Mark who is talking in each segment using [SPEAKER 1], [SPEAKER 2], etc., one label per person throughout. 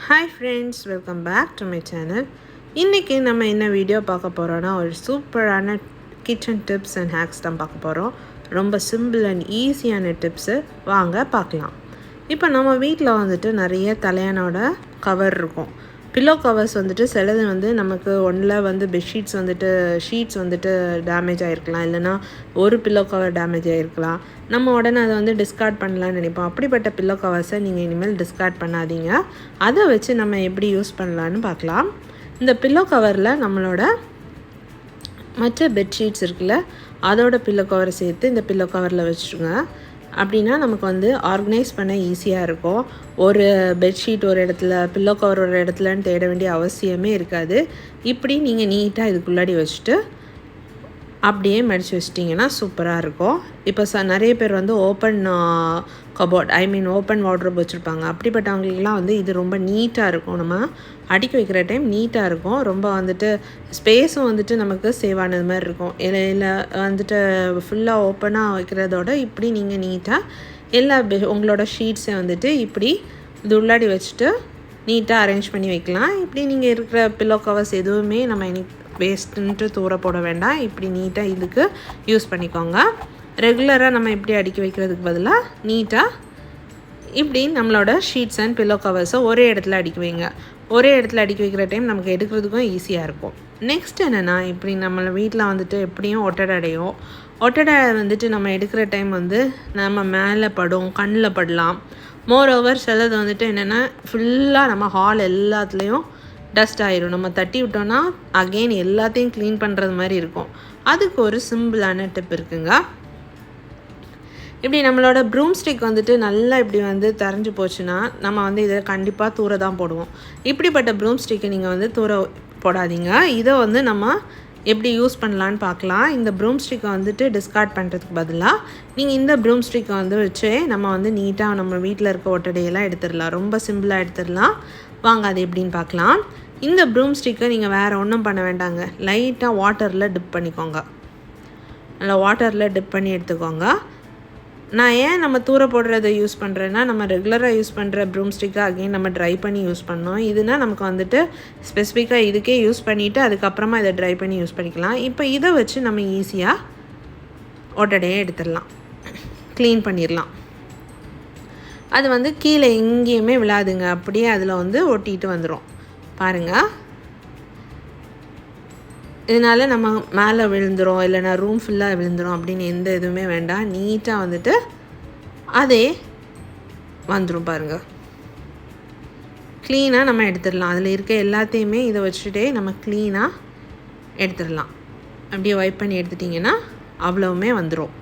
[SPEAKER 1] Hi friends, welcome back to my channel. இன்னைக்கு நம்ம என்ன வீடியோ பார்க்க போறோம்னா ஒரு சூப்பரான கிச்சன் டிப்ஸ் அண்ட் ஹேக்ஸ் தான் பார்க்க போறோம். ரொம்ப சிம்பிள் அண்ட் ஈஸியான டிப்ஸ் வாங்க பார்க்கலாம். இப்போ நம்ம வீட்டில் வந்துட்டு நிறைய தலையணோட கவர் இருக்கும். பில்லோ கவர்ஸ் வந்துட்டு சிலது வந்து நமக்கு ஒன்றில் வந்து பெட்ஷீட்ஸ் வந்துட்டு ஷீட்ஸ் வந்துட்டு டேமேஜ் ஆகிருக்கலாம், இல்லைனா ஒரு பில்லோ கவர் டேமேஜ் ஆகிருக்கலாம். நம்ம உடனே அதை வந்து டிஸ்கார்ட் பண்ணலான்னு நினைப்போம். அப்படிப்பட்ட பில்லோ கவர்ஸை நீங்கள் இனிமேல் டிஸ்கார்ட் பண்ணாதீங்க. அதை வச்சு நம்ம எப்படி யூஸ் பண்ணலான்னு பார்க்கலாம். இந்த பில்லோ கவரில் நம்மளோட மற்ற பெட்ஷீட்ஸ் இருக்குல்ல, அதோட பில்லோ கவரை சேர்த்து இந்த பில்லோ கவரில் வச்சுருங்க. அப்படின்னா நமக்கு வந்து ஆர்கனைஸ் பண்ண ஈஸியாக இருக்கும். ஒரு பெட்ஷீட் ஒரு இடத்துல, பில்லோ கவர் ஒரு இடத்துலன்னு தேட வேண்டிய அவசியமே இருக்காது. இப்படி நீங்கள் நீட்டாக இதுக்குள்ளாடி வச்சுட்டு அப்படியே மடித்து வச்சிட்டிங்கன்னா சூப்பராக இருக்கும். இப்போ நிறைய பேர் வந்து ஓப்பன் கபோர்ட் ஓப்பன் வார்ட்ரோப் வச்சுருப்பாங்க. அப்படிப்பட்டவங்களுக்குலாம் வந்து இது ரொம்ப நீட்டாக இருக்கும். நம்ம அடுக்கி வைக்கிற டைம் நீட்டாக இருக்கும். ரொம்ப வந்துட்டு ஸ்பேஸும் வந்துட்டு நமக்கு சேவ் ஆனது மாதிரி இருக்கும். இல்லை வந்துட்டு ஃபுல்லாக ஓப்பனாக வைக்கிறதோட இப்படி நீங்கள் நீட்டாக எல்லா உங்களோட ஷீட்ஸை வந்துட்டு இப்படி இது உள்ளாடி வச்சுட்டு நீட்டாக அரேஞ்ச் பண்ணி வைக்கலாம். இப்படி நீங்கள் இருக்கிற பில்லோ கவர்ஸ் எதுவுமே நம்ம வேஸ்ட்டுன்ட்டு தூர போட வேண்டாம். இப்படி நீட்டாக இதுக்கு யூஸ் பண்ணிக்கோங்க. ரெகுலராக நம்ம இப்படி அடுக்கி வைக்கிறதுக்கு பதிலாக நீட்டாக இப்படி நம்மளோட ஷீட்ஸ் அண்ட் பில்லோ கவர்ஸை ஒரே இடத்துல அடுக்கி வைங்க. ஒரே இடத்துல அடுக்கி வைக்கிற டைம் நமக்கு எடுக்கிறதுக்கும் ஈஸியாக இருக்கும். நெக்ஸ்ட் என்னென்னா, இப்படி நம்மளை வீட்டில் வந்துட்டு எப்படியும் ஒட்டடை வந்துட்டு நம்ம எடுக்கிற டைம் வந்து நம்ம மேலே படும், கண்ணில் படலாம். மோரோவர் சிலது வந்துட்டு என்னென்னா ஃபுல்லாக நம்ம ஹால் எல்லாத்துலேயும் டஸ்ட் ஆயிரும். நம்ம தட்டி விட்டோன்னா அகெயின் எல்லாத்தையும் க்ளீன் பண்ணுறது மாதிரி இருக்கும். அதுக்கு ஒரு சிம்பிளான டிப் இருக்குங்க. இப்படி நம்மளோட ப்ரூம் ஸ்டிக் வந்துட்டு நல்லா இப்படி வந்து தரைஞ்சி போச்சுன்னா நம்ம வந்து இதை கண்டிப்பாக தூர தான் போடுவோம். இப்படிப்பட்ட ப்ரூம் ஸ்டிக்கை நீங்கள் வந்து தூர போடாதீங்க. இதை வந்து நம்ம எப்படி யூஸ் பண்ணலான்னு பார்க்கலாம். இந்த ப்ரூம் ஸ்டிக்கை வந்துட்டு டிஸ்கார்ட் பண்ணுறதுக்கு பதிலாக நீங்கள் இந்த ப்ரூம் ஸ்டிக்கை வந்து வச்சு நம்ம வந்து நீட்டாக நம்ம வீட்டில் இருக்க ஒட்டடையெல்லாம் எடுத்துடலாம். ரொம்ப சிம்பிளாக எடுத்துடலாம். வாங்க அது எப்படின்னு பார்க்கலாம். இந்த ப்ரூம் ஸ்டிக்கை நீங்கள் வேறு ஒன்றும் பண்ண வேண்டாங்க. லைட்டாக வாட்டரில் டிப் பண்ணிக்கோங்க. நல்லா வாட்டரில் டிப் பண்ணி எடுத்துக்கோங்க. நான் ஏன் நம்ம தூர போடுறதை யூஸ் பண்ணுறேன்னா, நம்ம ரெகுலராக யூஸ் பண்ணுற ப்ரூம் ஸ்டிக்கை அகெயின் நம்ம ட்ரை பண்ணி யூஸ் பண்ணோம். இதுனா நமக்கு வந்துட்டு ஸ்பெசிஃபிக்காக இதுக்கே யூஸ் பண்ணிவிட்டு அதுக்கப்புறமா இதை ட்ரை பண்ணி யூஸ் பண்ணிக்கலாம். இப்போ இதை வச்சு நம்ம ஈஸியாக ஒட்டடையே எடுத்துடலாம், க்ளீன் பண்ணிடலாம். அது வந்து கீழே எங்கேயுமே விழாதுங்க. அப்படியே அதில் வந்து ஒட்டிட்டு வந்துடும் பாருங்கள். இதனால் நம்ம மேலே விழுந்துடும், இல்லைனா ரூம் ஃபுல்லாக விழுந்துடும் அப்படின்னு எந்த இதுவுமே வேண்டாம். நீட்டாக வந்துட்டு அதே வந்துடும் பாருங்கள். க்ளீனாக நம்ம எடுத்துடலாம். அதில் இருக்க எல்லாத்தையுமே இதை வச்சுட்டே நம்ம க்ளீனாக எடுத்துடலாம். அப்படியே வைப் பண்ணி எடுத்துட்டிங்கன்னா அவ்வளவுமே வந்துடும்.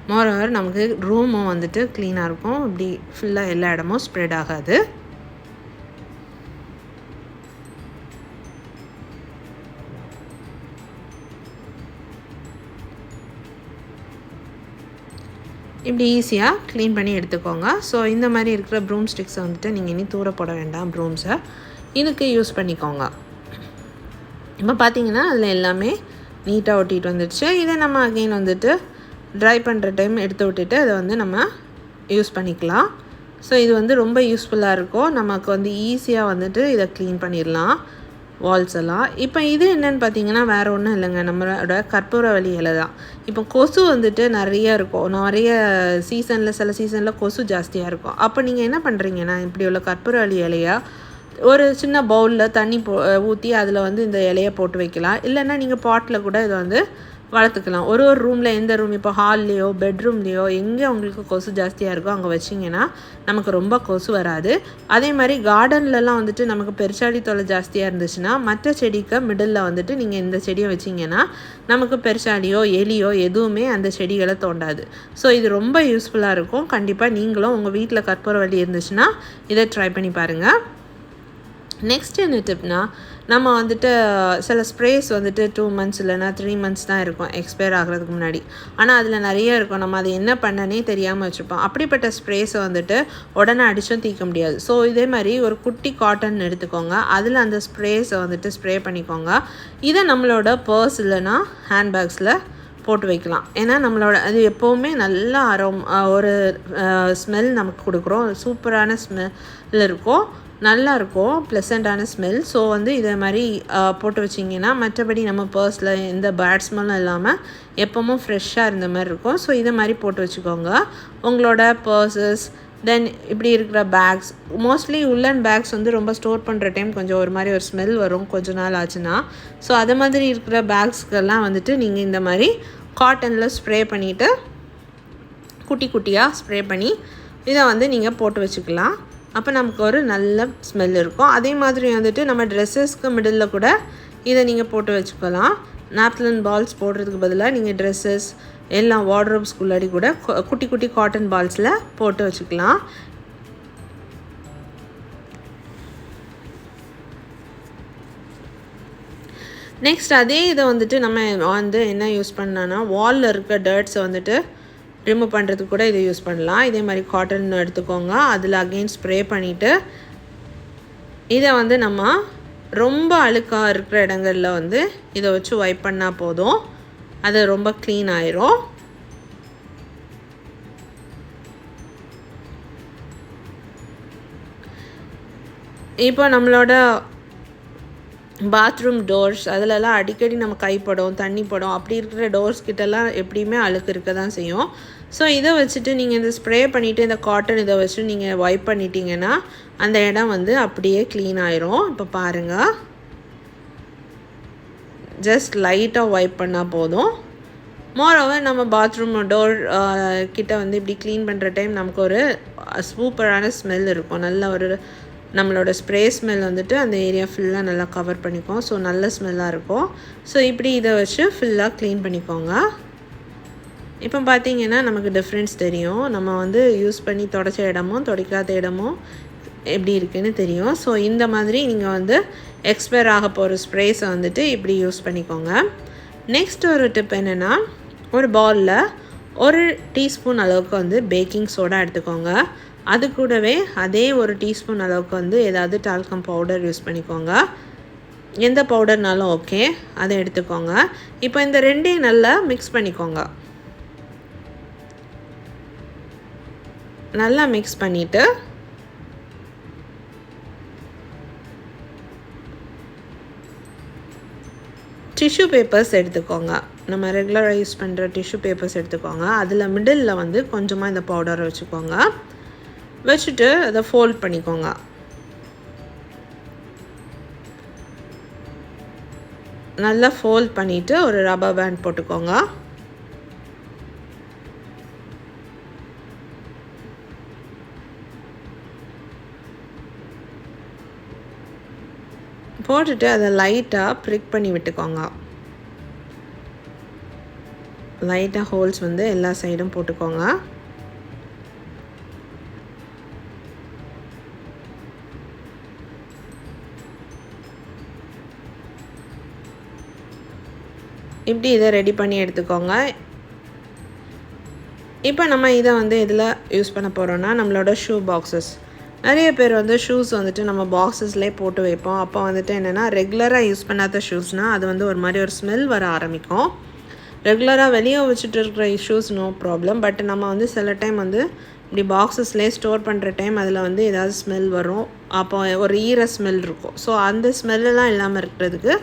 [SPEAKER 1] மோரோவர் நமக்கு ரூமும் வந்துட்டு க்ளீனாக இருக்கும். இப்படி ஃபுல்லாக எல்லா இடமும் ஸ்ப்ரெட் ஆகாது. இப்படி ஈஸியாக க்ளீன் பண்ணி எடுத்துக்கோங்க. ஸோ இந்த மாதிரி இருக்கிற ப்ரூம் ஸ்டிக்ஸை வந்துட்டு நீங்கள் இனி தூர போட வேண்டாம். ப்ரூம்ஸை இதுக்கு யூஸ் பண்ணிக்கோங்க. இப்போ பார்த்தீங்கன்னா அதில் எல்லாமே நீட்டாக ஒட்டிகிட்டு வந்துடுச்சு. இதை நம்ம அகெயின் வந்துட்டு ட்ரை பண்ணுற டைம் எடுத்து விட்டுட்டு அதை வந்து நம்ம யூஸ் பண்ணிக்கலாம். ஸோ இது வந்து ரொம்ப யூஸ்ஃபுல்லாக இருக்கும். நமக்கு வந்து ஈஸியாக வந்துட்டு இதை க்ளீன் பண்ணிடலாம் வால்ஸ் எல்லாம். இப்போ இது என்னென்னு பார்த்தீங்கன்னா வேறு ஒன்றும் இல்லைங்க, நம்மளோட கற்பூரவள்ளி இலை தான். இப்போ கொசு வந்துட்டு நிறைய இருக்கும். நிறைய சில சீசனில் கொசு ஜாஸ்தியாக இருக்கும். அப்போ நீங்கள் என்ன பண்ணுறீங்கன்னா, இப்படி உள்ள கற்பூரவள்ளி இலையை ஒரு சின்ன பவுலில் தண்ணி ஊற்றி அதில் வந்து இந்த இலையை போட்டு வைக்கலாம். இல்லைன்னா நீங்கள் பாட்டில் கூட இதை வந்து வளர்த்துக்கலாம். ஒரு ரூமில் எந்த ரூம், இப்போ ஹால்லேயோ பெட்ரூம்லேயோ எங்கே உங்களுக்கு கொசு ஜாஸ்தியாக இருக்கோ அங்கே வச்சிங்கன்னா நமக்கு ரொம்ப கொசு வராது. அதே மாதிரி கார்டன்லலாம் வந்துட்டு நமக்கு பெருச்சாளி தொலை ஜாஸ்தியாக இருந்துச்சுன்னா மற்ற செடிக்கு மிடில் வந்துட்டு நீங்கள் இந்த செடியை வச்சிங்கன்னா நமக்கு பெருச்சாளியோ எலியோ எதுவுமே அந்த செடிகளை தோண்டாது. ஸோ இது ரொம்ப யூஸ்ஃபுல்லாக இருக்கும். கண்டிப்பாக நீங்களும் உங்கள் வீட்டில் கற்பூரவள்ளி இருந்துச்சுன்னா இதை ட்ரை பண்ணி பாருங்கள். நெக்ஸ்ட் என்ன டிப்னா, நம்ம வந்துட்டு சில ஸ்ப்ரேஸ் வந்துட்டு 2 months இல்லைனா 3 months தான் இருக்கும் எக்ஸ்பயர் ஆகிறதுக்கு முன்னாடி. ஆனால் அதில் நிறைய இருக்கும். நம்ம அதை என்ன பண்ணனே தெரியாமல் வச்சுருப்போம். அப்படிப்பட்ட ஸ்ப்ரேஸை வந்துட்டு உடனே அடிச்சும் தீர்க்க முடியாது. ஸோ இதே மாதிரி ஒரு குட்டி காட்டன் எடுத்துக்கோங்க. அதில் அந்த ஸ்ப்ரேஸை வந்துட்டு ஸ்ப்ரே பண்ணிக்கோங்க. இதை நம்மளோட பர்ஸ் இல்லைனா ஹேண்ட்பேக்ஸில் போட்டு வைக்கலாம். ஏன்னா நம்மளோட அது எப்போவுமே நல்ல ஒரு ஸ்மெல் நமக்கு கொடுக்குறோம். சூப்பரான ஸ்மெல் இருக்கும், நல்லாயிருக்கும், ப்ளசண்ட்டான ஸ்மெல். ஸோ வந்து இதே மாதிரி போட்டு வச்சிங்கன்னா மற்றபடி நம்ம பர்ஸில் எந்த பேட் ஸ்மெல்லும் இல்லாமல் எப்போவும் ஃப்ரெஷ்ஷாக இருந்த மாதிரி இருக்கும். ஸோ இதை மாதிரி போட்டு வச்சுக்கோங்க. உங்களோட பர்ஸஸ் தென் இப்படி இருக்கிற பேக்ஸ், மோஸ்ட்லி உள்ளன் பேக்ஸ் வந்து ரொம்ப ஸ்டோர் பண்ணுற டைம் கொஞ்சம் ஒரு மாதிரி ஒரு ஸ்மெல் வரும் கொஞ்ச நாள் ஆச்சுன்னா. ஸோ அது மாதிரி இருக்கிற பேக்ஸ்க்கெல்லாம் வந்துட்டு நீங்கள் இந்த மாதிரி காட்டனில் ஸ்ப்ரே பண்ணிவிட்டு குட்டி குட்டியாக ஸ்ப்ரே பண்ணி இதை வந்து நீங்கள் போட்டு வச்சுக்கலாம். அப்போ நமக்கு ஒரு நல்ல ஸ்மெல் இருக்கும். அதே மாதிரி வந்துட்டு நம்ம ட்ரெஸ்ஸஸ்க்கு மிடில் கூட இதை நீங்கள் போட்டு வச்சுக்கலாம். நாப்கின் பால்ஸ் போடுறதுக்கு பதிலாக நீங்கள் ட்ரெஸ்ஸஸ் எல்லாம் வார்ட்ரோப்ஸ்குள்ளாடி கூட குட்டி குட்டி காட்டன் பால்ஸில் போட்டு வச்சுக்கலாம். நெக்ஸ்ட் அதே இதை வந்துட்டு நம்ம வந்து என்ன யூஸ் பண்ணலான்னா, வாலில் இருக்க டர்ட்ஸை வந்துட்டு ரிமூவ் பண்ணுறதுக்கு கூட இதை யூஸ் பண்ணலாம். இதே மாதிரி காட்டன் எடுத்துக்கோங்க, அதில் அகெயின் ஸ்ப்ரே பண்ணிவிட்டு இதை வந்து நம்ம ரொம்ப அழுக்காக இருக்கிற இடங்களில் வந்து இதை வச்சு வைப் பண்ணால் போதும், அது ரொம்ப க்ளீன் ஆயிரும். இப்போ நம்மளோட பாத்ரூம் டோர்ஸ் அதிலலாம் அடிக்கடி நம்ம கைப்படும், தண்ணி படும், அப்படி இருக்கிற டோர்ஸ் கிட்டலாம் எப்படியுமே அழுக்கு இருக்க தான் செய்யும். ஸோ இதை வச்சுட்டு நீங்கள் இந்த ஸ்ப்ரே பண்ணிவிட்டு இந்த காட்டன் இதை வச்சு நீங்கள் வைப் பண்ணிட்டீங்கன்னா அந்த இடம் வந்து அப்படியே க்ளீன் ஆயிரும். இப்போ பாருங்கள், ஜஸ்ட் லைட்டாக வைப் பண்ணால் போதும். மோரோவர் நம்ம பாத்ரூம் டோர் கிட்ட வந்து இப்படி க்ளீன் பண்ணுற டைம் நமக்கு ஒரு சூப்பரான ஸ்மெல் இருக்கும். நல்ல ஒரு நம்மளோட ஸ்ப்ரே ஸ்மெல் வந்துட்டு அந்த ஏரியா ஃபுல்லாக நல்லா கவர் பண்ணிக்கும். ஸோ நல்ல ஸ்மெல்லாக இருக்கும். ஸோ இப்படி இதை வச்சு ஃபுல்லாக க்ளீன் பண்ணிக்கோங்க. இப்போ பார்த்தீங்கன்னா நமக்கு டிஃப்ரென்ஸ் தெரியும். நம்ம வந்து யூஸ் பண்ணி தொடச்ச இடமும் துடைக்காத இடமும் எப்படி இருக்குதுன்னு தெரியும். ஸோ இந்த மாதிரி நீங்கள் வந்து எக்ஸ்பயர் ஆக போகிற ஸ்ப்ரேஸை வந்துட்டு இப்படி யூஸ் பண்ணிக்கோங்க. நெக்ஸ்ட் ஒரு டிப் என்னென்னா, ஒரு பவுலில் 1 டீஸ்பூன் அளவுக்கு வந்து பேக்கிங் சோடா எடுத்துக்கோங்க. அது கூடவே அதே 1 டீஸ்பூன் அளவுக்கு வந்து ஏதாவது டால்கம் பவுடர் யூஸ் பண்ணிக்கோங்க. எந்த பவுடர்னாலும் ஓகே, அதை எடுத்துக்கோங்க. இப்போ இந்த ரெண்டையும் நல்லா மிக்ஸ் பண்ணிக்கோங்க. நல்லா மிக்ஸ் பண்ணிவிட்டு டிஷ்யூ பேப்பர்ஸ் எடுத்துக்கோங்க. நம்ம ரெகுலராக யூஸ் பண்ணுற டிஷ்யூ பேப்பர்ஸ் எடுத்துக்கோங்க. அதில் மிடில் வந்து கொஞ்சமாக இந்த பவுடரை வச்சுக்கோங்க. வச்சுட்டு அதை ஃபோல்ட் பண்ணிக்கோங்க. நல்லா ஃபோல்ட் பண்ணிவிட்டு ஒரு ரப்பர் பேண்ட் போட்டுக்கோங்க. போட்டுட்டு அதை லைட்டாக ப்ரிக் பண்ணி விட்டுக்கோங்க. லைட்டாக ஹோல்ஸ் வந்து எல்லா சைடும் போட்டுக்கோங்க. இப்படி இதை ரெடி பண்ணி எடுத்துக்கோங்க. இப்போ நம்ம இதை வந்து இதில் யூஸ் பண்ண போகிறோன்னா, நம்மளோட ஷூ பாக்ஸஸ், நிறைய பேர் வந்து ஷூஸ் வந்துட்டு நம்ம பாக்ஸஸ்லேயே போட்டு வைப்போம். அப்போ வந்துட்டு என்னென்னா, ரெகுலராக யூஸ் பண்ணாத ஷூஸ்னால் அது வந்து ஒரு மாதிரி ஒரு ஸ்மெல் வர ஆரம்பிக்கும். ரெகுலராக வெளியே வச்சுட்டு இருக்கிற ஷூஸ் நோ ப்ராப்ளம். பட் நம்ம வந்து சில டைம் வந்து இப்படி பாக்ஸஸ்லேயே ஸ்டோர் பண்ணுற டைம் அதில் வந்து ஏதாவது ஸ்மெல் வரும். அப்போ ஒரு ஈர ஸ்மெல் இருக்கும். ஸோ அந்த ஸ்மெல்லாம் இல்லாமல் இருக்கிறதுக்கு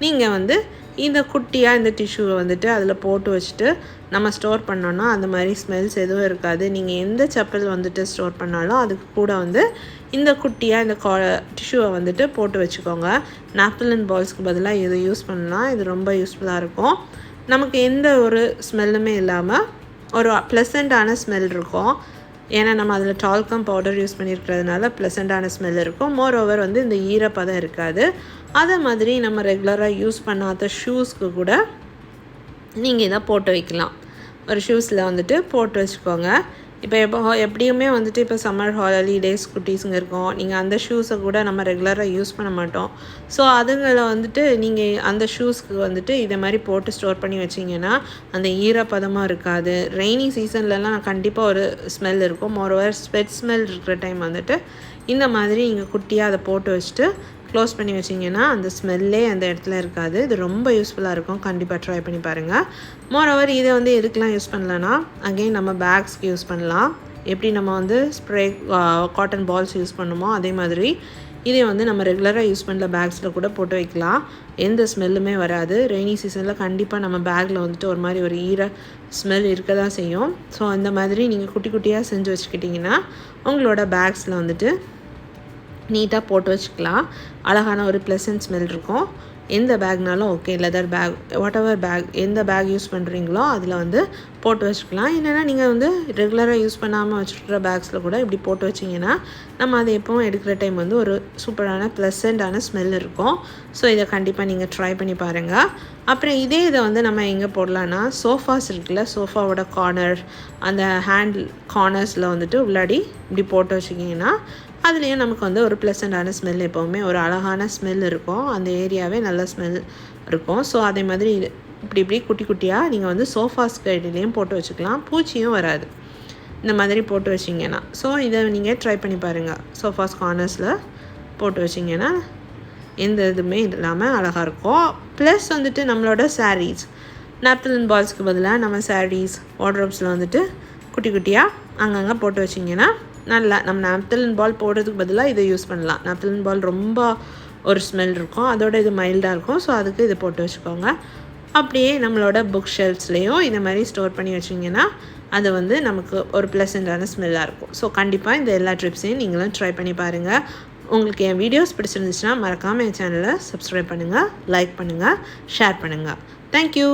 [SPEAKER 1] நீங்கள் வந்து இந்த குட்டியாக இந்த டிஷ்யூவை வந்துட்டு அதில் போட்டு வச்சுட்டு நம்ம ஸ்டோர் பண்ணோன்னா அந்த மாதிரி ஸ்மெல்ஸ் எதுவும் இருக்காது. நீங்கள் எந்த செப்பல் வந்துட்டு ஸ்டோர் பண்ணாலும் அதுக்கு கூட வந்து இந்த குட்டியாக இந்த டிஷ்யூவை வந்துட்டு போட்டு வச்சுக்கோங்க. நாப்கின் பால்ஸ்க்கு பதிலாக இதை யூஸ் பண்ணலாம். இது ரொம்ப யூஸ்ஃபுல்லாக இருக்கும். நமக்கு எந்த ஒரு ஸ்மெல்லுமே இல்லாமல் ஒரு ப்ளசண்ட்டான ஸ்மெல் இருக்கும். ஏன்னா நம்ம அதில் டால்கம் பவுடர் யூஸ் பண்ணியிருக்கிறதுனால ப்ளசண்ட்டான ஸ்மெல் இருக்கும். மோர் ஓவர் வந்து இந்த ஈரப்பதம் இருக்காது. அதே மாதிரி நம்ம ரெகுலராக யூஸ் பண்ணாத ஷூஸ்க்கு கூட நீங்கள் இதை போட்டு வைக்கலாம். ஒரு ஷூஸில் வந்துட்டு போட்டு வச்சுக்கோங்க. இப்போ எப்படியுமே வந்துட்டு இப்போ சம்மர் ஹாலிடேஸ் குட்டீஸுங்க இருக்கும். நீங்கள் அந்த ஷூஸை கூட நம்ம ரெகுலராக யூஸ் பண்ண மாட்டோம். ஸோ அதுங்களை வந்துட்டு நீங்கள் அந்த ஷூஸ்க்கு வந்துட்டு இதை மாதிரி போட்டு ஸ்டோர் பண்ணி வச்சிங்கன்னா அந்த ஈரப்பதமாக இருக்காது. ரெய்னி சீசன்லலாம் கண்டிப்பாக ஒரு ஸ்மெல் இருக்கும். மோரோவர் ஸ்வெட் ஸ்மெல் இருக்கிற டைம் வந்துட்டு இந்த மாதிரி நீங்கள் குட்டியாக அதை போட்டு வச்சுட்டு க்ளோஸ் பண்ணி வச்சிங்கன்னா அந்த ஸ்மெல்லே அந்த இடத்துல இருக்காது. இது ரொம்ப யூஸ்ஃபுல்லாக இருக்கும். கண்டிப்பாக ட்ரை பண்ணி பாருங்கள். மோரோவர் இதை வந்து எதுக்கெலாம் யூஸ் பண்ணலான்னா, அகெயின் நம்ம பேக்ஸ்க்கு யூஸ் பண்ணலாம். எப்படி நம்ம வந்து ஸ்ப்ரே காட்டன் பால்ஸ் யூஸ் பண்ணுமோ அதே மாதிரி இதை வந்து நம்ம ரெகுலராக யூஸ் பண்ணுற பேக்ஸில் கூட போட்டு வைக்கலாம். எந்த ஸ்மெல்லுமே வராது. ரெய்னி சீசனில் கண்டிப்பாக நம்ம பேக்கில் வந்துட்டு ஒரு மாதிரி ஒரு ஈர ஸ்மெல் இருக்க தான் செய்யும். ஸோ இந்த மாதிரி நீங்கள் குட்டி குட்டியாக செஞ்சு வச்சுக்கிட்டிங்கன்னா உங்களோட பேக்ஸில் வந்துட்டு நீட்டாக போட்டு வச்சுக்கலாம். அழகான ஒரு ப்ளசன்ட் ஸ்மெல் இருக்கும். எந்த பேக்னாலும் okay, leather bag, whatever bag, எந்த பேக் யூஸ் பண்ணுறீங்களோ அதில் வந்து போட்டு வச்சுக்கலாம். இல்லைனா நீங்கள் வந்து ரெகுலராக யூஸ் பண்ணாமல் வச்சுருக்கிற பேக்ஸில் கூட இப்படி போட்டு வச்சிங்கன்னா நம்ம அதை எப்போவும் எடுக்கிற டைம் வந்து ஒரு சூப்பரான ப்ளசண்ட்டான ஸ்மெல் இருக்கும். ஸோ இதை கண்டிப்பாக நீங்கள் ட்ரை பண்ணி பாருங்கள். அப்புறம் இதை வந்து நம்ம எங்கே போடலான்னா, சோஃபாஸ் இருக்குல்ல, சோஃபாவோட கார்னர், அந்த ஹேண்டில் கார்னர்ஸில் வந்துட்டு உள்ளாடி இப்படி போட்டு வச்சிங்கன்னா அதுலேயும் நமக்கு வந்து ஒரு ப்ளசண்ட்டான ஸ்மெல், எப்போவுமே ஒரு அழகான ஸ்மெல் இருக்கும். அந்த ஏரியாவே நல்ல ஸ்மெல் இருக்கும். ஸோ அதே மாதிரி இப்படி குட்டி குட்டியாக நீங்கள் வந்து சோஃபாஸ் கைட்லேயும் போட்டு வச்சுக்கலாம். பூச்சியும் வராது இந்த மாதிரி போட்டு வச்சிங்கன்னா. ஸோ இதை நீங்கள் ட்ரை பண்ணி பாருங்கள். சோஃபாஸ் கார்னர்ஸில் போட்டு வச்சிங்கன்னா எந்த இதுவுமே இல்லாமல் அழகாக இருக்கும். ப்ளஸ் வந்துட்டு நம்மளோட சாரீஸ், நாப்தலின் பால்ஸ்க்கு பதிலாக நம்ம சாரீஸ் வார்ட்ரோப்ஸில் வந்துட்டு குட்டி குட்டியாக அங்கங்கே போட்டு வச்சிங்கன்னா நல்லா நம்ம நாப்தலின் பால் போடுறதுக்கு பதிலாக இதை யூஸ் பண்ணலாம். நாப்தலின் பால் ரொம்ப ஒரு ஸ்மெல் இருக்கும், அதோட இது மைல்டாக இருக்கும். ஸோ அதுக்கு இதை போட்டு வச்சுக்கோங்க. அப்படியே நம்மளோட புக் ஷெல்ஃப்ஸ்லேயும் இந்த மாதிரி ஸ்டோர் பண்ணி வச்சிங்கன்னா அது வந்து நமக்கு ஒரு ப்ளசண்ட்டான ஸ்மெல்லாக இருக்கும். ஸோ கண்டிப்பாக இந்த எல்லா ட்ரிப்ஸையும் நீங்களும் ட்ரை பண்ணி பாருங்கள். உங்களுக்கு என் வீடியோஸ் பிடிச்சிருந்துச்சுன்னா மறக்காமல் என் சேனலை சப்ஸ்கிரைப் பண்ணுங்கள், லைக் பண்ணுங்கள், ஷேர் பண்ணுங்கள். தேங்க்யூ.